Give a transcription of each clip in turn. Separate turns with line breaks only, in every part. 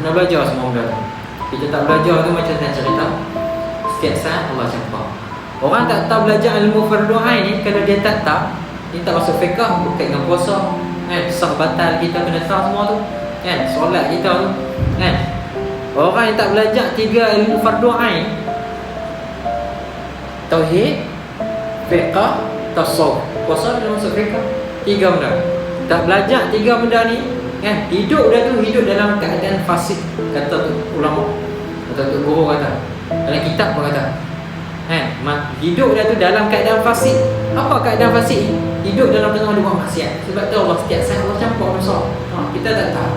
Kena belajar semua benda tu. Kita tak belajar tu macam saya cerita, setiap saat Allah campak. Orang tak tahu belajar ilmu fardu ain ni, kalau dia tak tahu, dia tak masuk fiqh, berkait dengan puasa, kan, sah batal kita kena tahu semua tu, kan, solat kita tu, kan. Orang yang tak belajar 3 ilmu fardu ain, tauhid, fiqh, tasawuf. Puasa dia masuk fiqh. 3 benda. Tak belajar 3 benda ni, kan, hidup dia tu hidup dalam keadaan fasik, kata tu ulama, kata tu guru kata, dalam kitab pun kata, kan, hidup dia tu dalam keadaan fasik. Apa keadaan fasik? Hidup dalam tengah buat maksiat. Sebab tu Allah setiap saat Allah campur dosa. Kita tak tahu,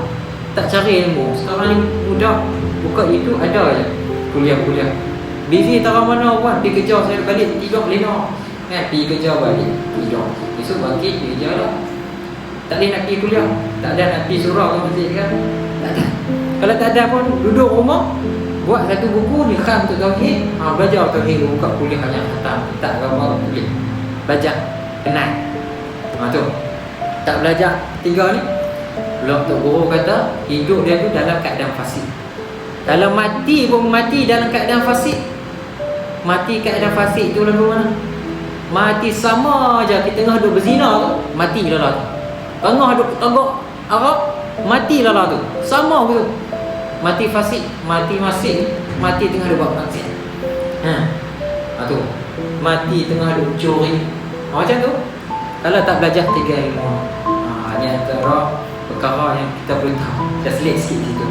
tak cari ilmu. Sekarang ni mudah buka itu ada je kuliah-kuliah. Busy tak mana buat, pergi kerja, saya balik tidur lena, kan, pergi kerja balik tidur, esok bangkit pergi kerja lah. Tak boleh nak pergi kuliah, tak ada nak pergi surau ke masjid kan, tak ada. Kalau tak ada pun duduk rumah, buat satu buku nikah untuk tauhid, belajar tauhid, buka kuliah yang khatam, tak apa boleh belajar, kenal. Tu tak belajar 3 ni, belum tu guru kata hidup dia tu dalam keadaan fasik. Kalau mati pun mati dalam keadaan fasik. Mati keadaan fasik tu lagu mana? Mati sama aja kita tengah duk berzina tu, mati lah tu. Tengah duk tegak Arab, mati lah tu. Sama begitu. Mati fasik, mati masik, mati tengah duk buat maksiat. Tu. Mati tengah duk curi. Macam tu. Kalau tak belajar 3 ilmu, ni antara perkara yang kita boleh tahu. Dah selit sikit situ.